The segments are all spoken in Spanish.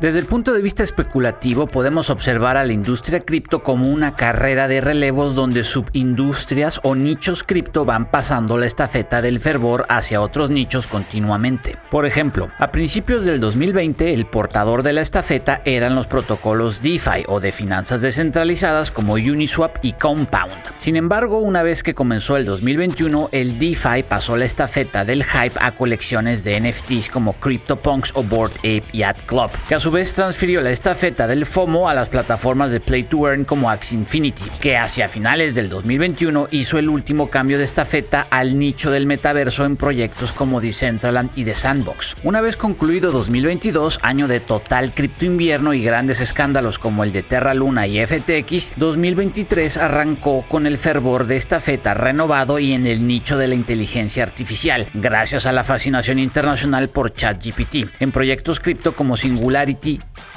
Desde el punto de vista especulativo, podemos observar a la industria cripto como una carrera de relevos donde subindustrias o nichos cripto van pasando la estafeta del fervor hacia otros nichos continuamente. Por ejemplo, a principios del 2020, el portador de la estafeta eran los protocolos DeFi o de finanzas descentralizadas como Uniswap y Compound. Sin embargo, una vez que comenzó el 2021, el DeFi pasó la estafeta del hype a colecciones de NFTs como CryptoPunks o Bored Ape Yacht Club, que a su vez transfirió la estafeta del FOMO a las plataformas de Play to Earn como Axie Infinity, que hacia finales del 2021 hizo el último cambio de estafeta al nicho del metaverso en proyectos como Decentraland y The Sandbox. Una vez concluido 2022, año de total cripto invierno y grandes escándalos como el de Terra Luna y FTX, 2023 arrancó con el fervor de estafeta renovado y en el nicho de la inteligencia artificial, gracias a la fascinación internacional por ChatGPT, en proyectos cripto como Singularity,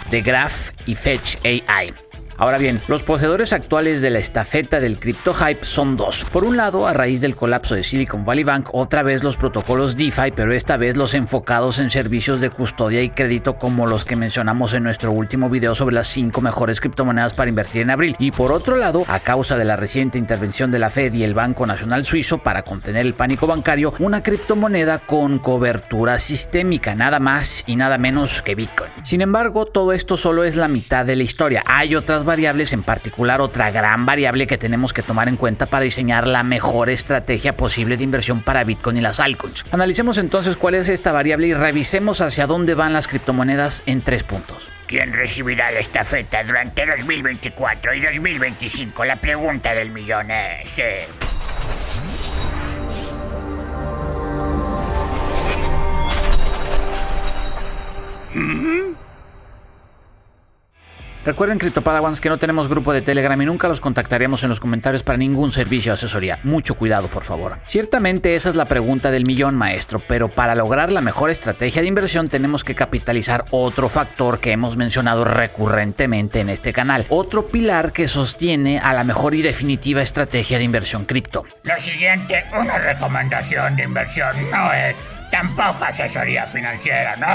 The Graph y Fetch AI. Ahora bien, los poseedores actuales de la estafeta del cripto hype son dos. Por un lado, a raíz del colapso de Silicon Valley Bank, otra vez los protocolos DeFi, pero esta vez los enfocados en servicios de custodia y crédito como los que mencionamos en nuestro último video sobre las 5 mejores criptomonedas para invertir en abril. Y por otro lado, a causa de la reciente intervención de la Fed y el Banco Nacional Suizo para contener el pánico bancario, una criptomoneda con cobertura sistémica, nada más y nada menos que Bitcoin. Sin embargo, todo esto solo es la mitad de la historia. Hay otras variables, en particular otra gran variable que tenemos que tomar en cuenta para diseñar la mejor estrategia posible de inversión para Bitcoin y las altcoins. Analicemos entonces cuál es esta variable y revisemos hacia dónde van las criptomonedas en 3 puntos. ¿Quién recibirá la estafeta durante 2024 y 2025? La pregunta del millón es... Recuerden, CryptoPadawans, que no tenemos grupo de Telegram y nunca los contactaremos en los comentarios para ningún servicio de asesoría. Mucho cuidado, por favor. Ciertamente esa es la pregunta del millón, maestro, pero para lograr la mejor estrategia de inversión tenemos que capitalizar otro factor que hemos mencionado recurrentemente en este canal. Otro pilar que sostiene a la mejor y definitiva estrategia de inversión cripto. Lo siguiente, una recomendación de inversión no es... tampoco asesoría financiera, no.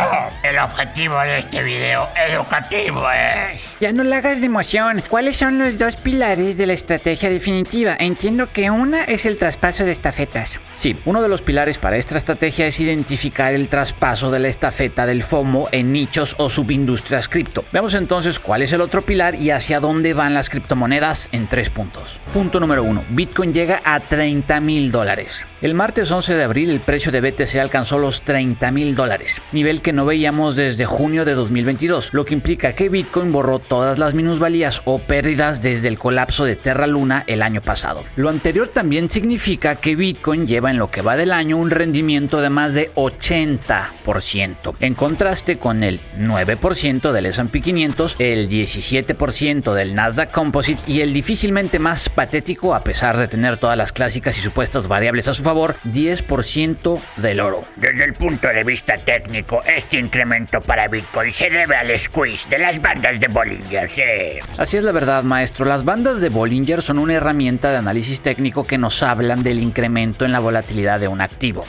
El objetivo de este video educativo es... Ya no la hagas de emoción. ¿Cuáles son los 2 pilares de la estrategia definitiva? Entiendo que una es el traspaso de estafetas. Sí, uno de los pilares para esta estrategia es identificar el traspaso de la estafeta del FOMO en nichos o subindustrias cripto. Veamos entonces cuál es el otro pilar y hacia dónde van las criptomonedas en 3 puntos. Punto número 1. Bitcoin llega a $30,000. El martes 11 de abril el precio de BTC alcanzó los $30,000, nivel que no veíamos desde junio de 2022, lo que implica que Bitcoin borró todas las minusvalías o pérdidas desde el colapso de Terra Luna el año pasado. Lo anterior también significa que Bitcoin lleva en lo que va del año un rendimiento de más de 80%, en contraste con el 9% del S&P 500, el 17% del Nasdaq Composite y el difícilmente más patético, a pesar de tener todas las clásicas y supuestas variables a su favor, 10% del oro. Desde el punto de vista técnico, este incremento para Bitcoin se debe al squeeze de las bandas de Bollinger, sí. Así es la verdad, maestro. Las bandas de Bollinger son una herramienta de análisis técnico que nos hablan del incremento en la volatilidad de un activo.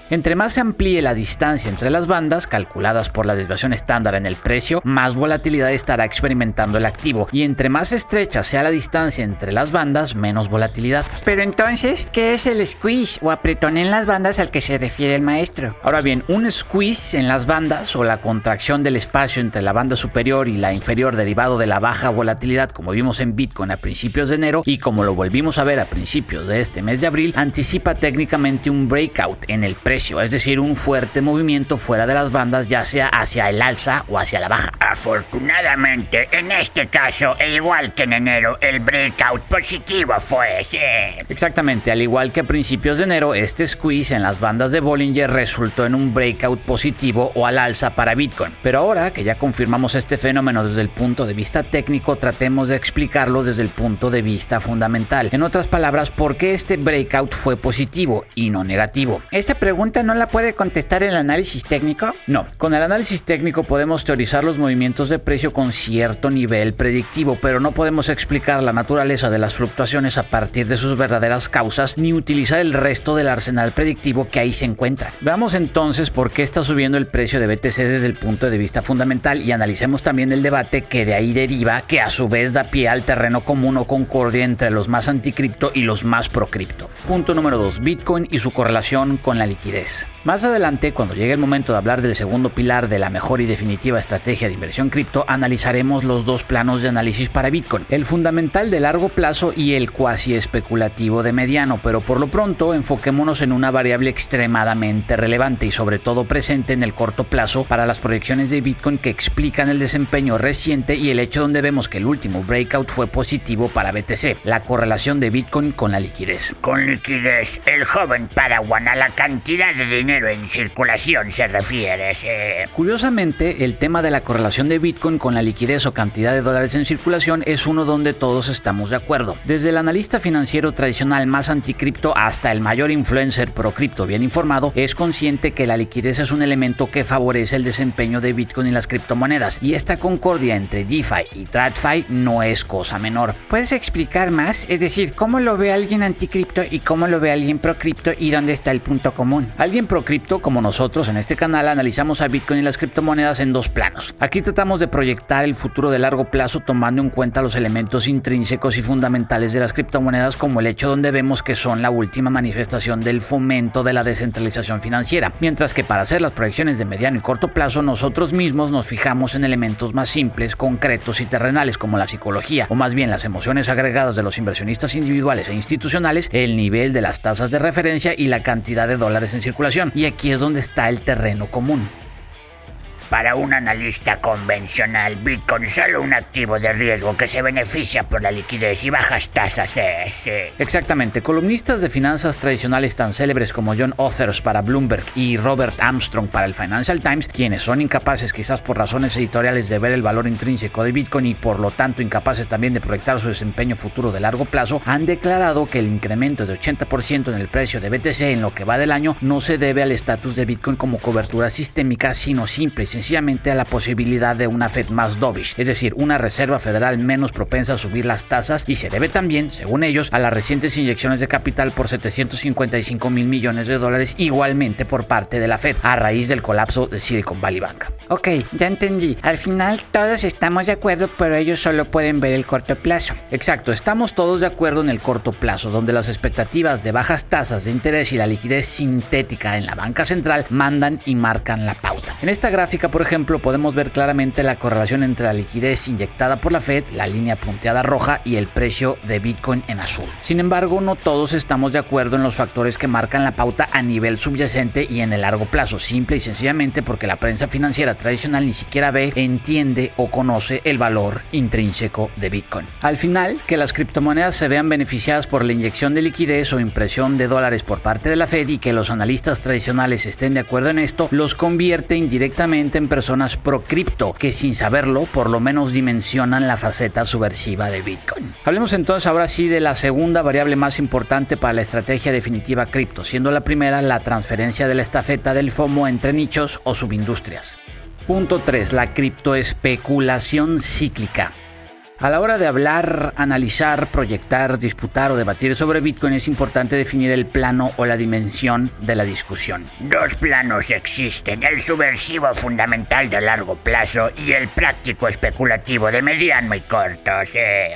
Entre más se amplíe la distancia entre las bandas, calculadas por la desviación estándar en el precio, más volatilidad estará experimentando el activo, y entre más estrecha sea la distancia entre las bandas, menos volatilidad. Pero entonces, ¿qué es el squeeze o apretón en las bandas al que se refiere el maestro? Ahora bien, un squeeze en las bandas o la contracción del espacio entre la banda superior y la inferior derivado de la baja volatilidad, como vimos en Bitcoin a principios de enero y como lo volvimos a ver a principios de este mes de abril, anticipa técnicamente un breakout en el precio, es decir, un fuerte movimiento fuera de las bandas, ya sea hacia el alza o hacia la baja. Afortunadamente, en este caso, e igual que en enero, el breakout positivo fue ese. Exactamente, al igual que a principios de enero, este squeeze en las bandas de Bollinger resultó en un breakout positivo o al alza para Bitcoin. Pero ahora que ya confirmamos este fenómeno desde el punto de vista técnico, tratemos de explicarlo desde el punto de vista fundamental. En otras palabras, ¿por qué este breakout fue positivo y no negativo? Esta pregunta pregunta no la puede contestar el análisis técnico? No, con el análisis técnico podemos teorizar los movimientos de precio con cierto nivel predictivo, pero no podemos explicar la naturaleza de las fluctuaciones a partir de sus verdaderas causas ni utilizar el resto del arsenal predictivo que ahí se encuentra. Veamos entonces por qué está subiendo el precio de BTC desde el punto de vista fundamental y analicemos también el debate que de ahí deriva, que a su vez da pie al terreno común o concordia entre los más anticripto y los más procripto. Punto número 2. Bitcoin y su correlación con la liquidez. Más adelante, cuando llegue el momento de hablar del segundo pilar de la mejor y definitiva estrategia de inversión cripto, analizaremos los dos planos de análisis para Bitcoin, el fundamental de largo plazo y el cuasi especulativo de mediano, pero por lo pronto enfoquémonos en una variable extremadamente relevante y sobre todo presente en el corto plazo para las proyecciones de Bitcoin que explican el desempeño reciente y el hecho donde vemos que el último breakout fue positivo para BTC, la correlación de Bitcoin con la liquidez. Con liquidez, el joven Padawan a la cantidad de dinero en circulación se refiere. Curiosamente, el tema de la correlación de Bitcoin con la liquidez o cantidad de dólares en circulación es uno donde todos estamos de acuerdo. Desde el analista financiero tradicional más anticripto hasta el mayor influencer procripto bien informado, es consciente que la liquidez es un elemento que favorece el desempeño de Bitcoin y las criptomonedas, y esta concordia entre DeFi y TradFi no es cosa menor. ¿Puedes explicar más? Es decir, ¿cómo lo ve alguien anticripto y cómo lo ve alguien procripto y dónde está el punto común? Alguien procripto, como nosotros en este canal, analizamos a Bitcoin y las criptomonedas en dos planos. Aquí tratamos de proyectar el futuro de largo plazo tomando en cuenta los elementos intrínsecos y fundamentales de las criptomonedas, como el hecho donde vemos que son la última manifestación del fomento de la descentralización financiera, mientras que para hacer las proyecciones de mediano y corto plazo nosotros mismos nos fijamos en elementos más simples, concretos y terrenales como la psicología, o más bien las emociones agregadas de los inversionistas individuales e institucionales, el nivel de las tasas de referencia y la cantidad de dólares en circulación, y aquí es donde está el terreno común. Para un analista convencional, Bitcoin es solo un activo de riesgo que se beneficia por la liquidez y bajas tasas. Exactamente. Columnistas de finanzas tradicionales tan célebres como John Others para Bloomberg y Robert Armstrong para el Financial Times, quienes son incapaces quizás por razones editoriales de ver el valor intrínseco de Bitcoin y por lo tanto incapaces también de proyectar su desempeño futuro de largo plazo, han declarado que el incremento de 80% en el precio de BTC en lo que va del año no se debe al estatus de Bitcoin como cobertura sistémica, sino simple y sencillamente a la posibilidad de una Fed más dovish, es decir, una Reserva Federal menos propensa a subir las tasas, y se debe también, según ellos, a las recientes inyecciones de capital por $755 mil millones igualmente por parte de la Fed, a raíz del colapso de Silicon Valley Bank. Ok, ya entendí. Al final todos estamos de acuerdo, pero ellos solo pueden ver el corto plazo. Exacto, estamos todos de acuerdo en el corto plazo, donde las expectativas de bajas tasas de interés y la liquidez sintética en la banca central mandan y marcan la pauta. En esta gráfica, por ejemplo, podemos ver claramente la correlación entre la liquidez inyectada por la Fed, la línea punteada roja, y el precio de Bitcoin en azul. Sin embargo, no todos estamos de acuerdo en los factores que marcan la pauta a nivel subyacente y en el largo plazo, simple y sencillamente porque la prensa financiera tradicional ni siquiera ve, entiende o conoce el valor intrínseco de Bitcoin. Al final, que las criptomonedas se vean beneficiadas por la inyección de liquidez o impresión de dólares por parte de la Fed y que los analistas tradicionales estén de acuerdo en esto, los convierte indirectamente en personas pro-cripto que sin saberlo por lo menos dimensionan la faceta subversiva de Bitcoin. Hablemos entonces ahora sí de la segunda variable más importante para la estrategia definitiva cripto, siendo la primera la transferencia de la estafeta del FOMO entre nichos o subindustrias. Punto 3. La criptoespeculación cíclica. A la hora de hablar, analizar, proyectar, disputar o debatir sobre Bitcoin es importante definir el plano o la dimensión de la discusión. Dos planos existen, el subversivo fundamental de largo plazo y el práctico especulativo de mediano y corto.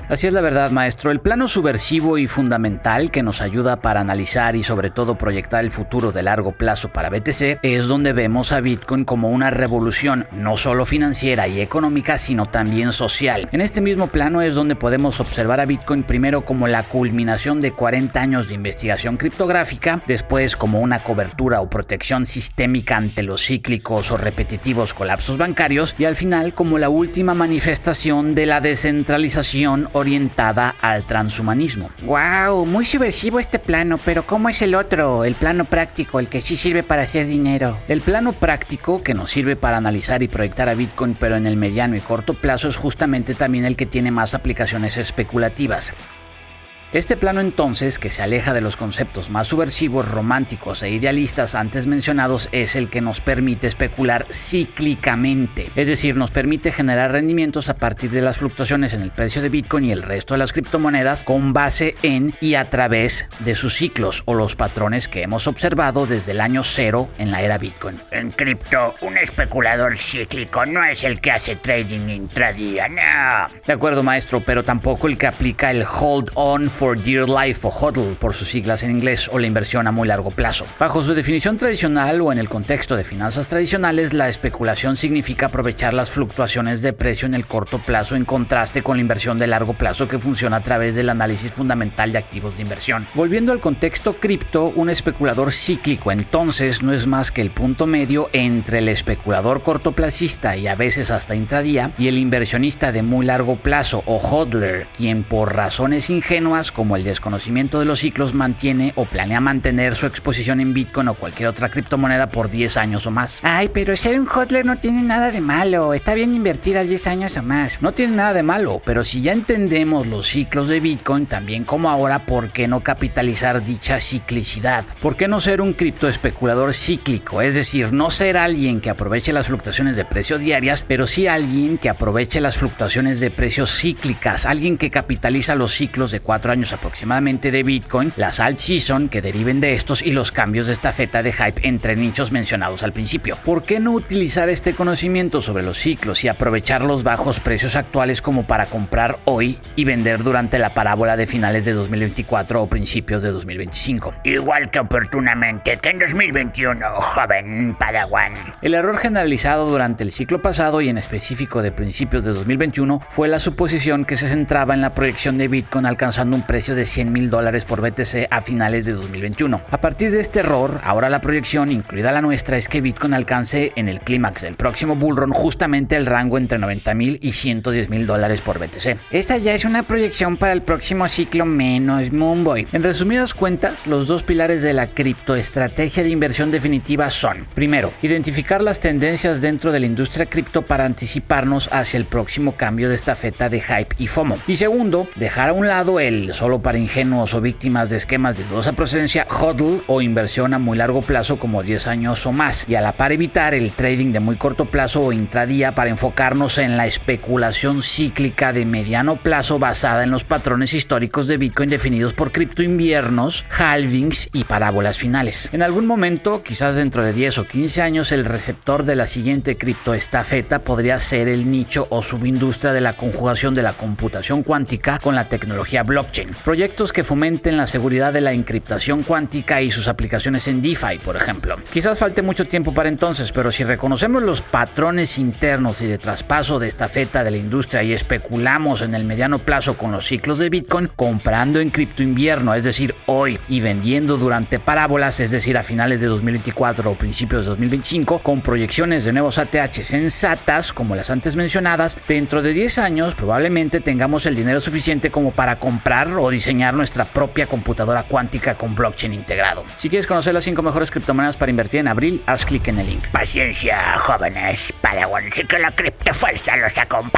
Así es la verdad, maestro. El plano subversivo y fundamental que nos ayuda para analizar y sobre todo proyectar el futuro de largo plazo para BTC es donde vemos a Bitcoin como una revolución no solo financiera y económica, sino también social. En este mismo plano es donde podemos observar a Bitcoin primero como la culminación de 40 años de investigación criptográfica, después como una cobertura o protección sistémica ante los cíclicos o repetitivos colapsos bancarios, y al final como la última manifestación de la descentralización orientada al transhumanismo. Wow, muy subversivo este plano, pero ¿cómo es el otro? El plano práctico, el que sí sirve para hacer dinero. El plano práctico que nos sirve para analizar y proyectar a Bitcoin pero en el mediano y corto plazo es justamente también el que tiene más aplicaciones especulativas. Este plano entonces, que se aleja de los conceptos más subversivos, románticos e idealistas antes mencionados, es el que nos permite especular cíclicamente, es decir, nos permite generar rendimientos a partir de las fluctuaciones en el precio de Bitcoin y el resto de las criptomonedas con base en y a través de sus ciclos o los patrones que hemos observado desde el año cero en la era Bitcoin. En cripto, un especulador cíclico no es el que hace trading intradía, no. De acuerdo, maestro, pero tampoco el que aplica el hold on for dear life o HODL por sus siglas en inglés o la inversión a muy largo plazo. Bajo su definición tradicional o en el contexto de finanzas tradicionales, la especulación significa aprovechar las fluctuaciones de precio en el corto plazo en contraste con la inversión de largo plazo que funciona a través del análisis fundamental de activos de inversión. Volviendo al contexto cripto, un especulador cíclico entonces no es más que el punto medio entre el especulador cortoplacista y a veces hasta intradía y el inversionista de muy largo plazo o hodler, quien por razones ingenuas como el desconocimiento de los ciclos mantiene o planea mantener su exposición en Bitcoin o cualquier otra criptomoneda por 10 años o más. Ay, pero ser un hodler no tiene nada de malo. Está bien invertir a 10 años o más. No tiene nada de malo, pero si ya entendemos los ciclos de Bitcoin, también como ahora, ¿por qué no capitalizar dicha ciclicidad? ¿Por qué no ser un criptoespeculador cíclico? Es decir, no ser alguien que aproveche las fluctuaciones de precio diarias, pero sí alguien que aproveche las fluctuaciones de precios cíclicas, alguien que capitaliza los ciclos de 4 años aproximadamente de Bitcoin, las alt season que deriven de estos y los cambios de estafeta de hype entre nichos mencionados al principio. ¿Por qué no utilizar este conocimiento sobre los ciclos y aprovechar los bajos precios actuales como para comprar hoy y vender durante la parábola de finales de 2024 o principios de 2025? Igual que oportunamente que en 2021, joven Padawan. El error generalizado durante el ciclo pasado y en específico de principios de 2021 fue la suposición que se centraba en la proyección de Bitcoin alcanzando un precio de $100,000 por BTC a finales de 2021. A partir de este error, ahora la proyección, incluida la nuestra, es que Bitcoin alcance en el clímax del próximo bullrun justamente el rango entre $90,000 y $110,000 por BTC. Esta ya es una proyección para el próximo ciclo menos Moonboy. En resumidas cuentas, los dos pilares de la criptoestrategia de inversión definitiva son: primero, identificar las tendencias dentro de la industria cripto para anticiparnos hacia el próximo cambio de estafeta de hype y FOMO. Y segundo, dejar a un lado el solo para ingenuos o víctimas de esquemas de dudosa procedencia HODL o inversión a muy largo plazo como 10 años o más, y a la par evitar el trading de muy corto plazo o intradía para enfocarnos en la especulación cíclica de mediano plazo basada en los patrones históricos de Bitcoin definidos por criptoinviernos, halvings y parábolas finales. En algún momento, quizás dentro de 10 o 15 años, el receptor de la siguiente criptoestafeta podría ser el nicho o subindustria de la conjugación de la computación cuántica con la tecnología blockchain. Proyectos que fomenten la seguridad de la encriptación cuántica y sus aplicaciones en DeFi, por ejemplo. Quizás falte mucho tiempo para entonces, pero si reconocemos los patrones internos y de traspaso de estafeta de la industria y especulamos en el mediano plazo con los ciclos de Bitcoin, comprando en criptoinvierno, es decir, hoy, y vendiendo durante parábolas, es decir, a finales de 2024 o principios de 2025, con proyecciones de nuevos ATH sensatas, como las antes mencionadas, dentro de 10 años probablemente tengamos el dinero suficiente como para comprar o diseñar nuestra propia computadora cuántica con blockchain integrado. Si quieres conocer las 5 mejores criptomonedas para invertir en abril, haz clic en el link. Paciencia, jóvenes Padawans, y que la criptofuerza los acompañe.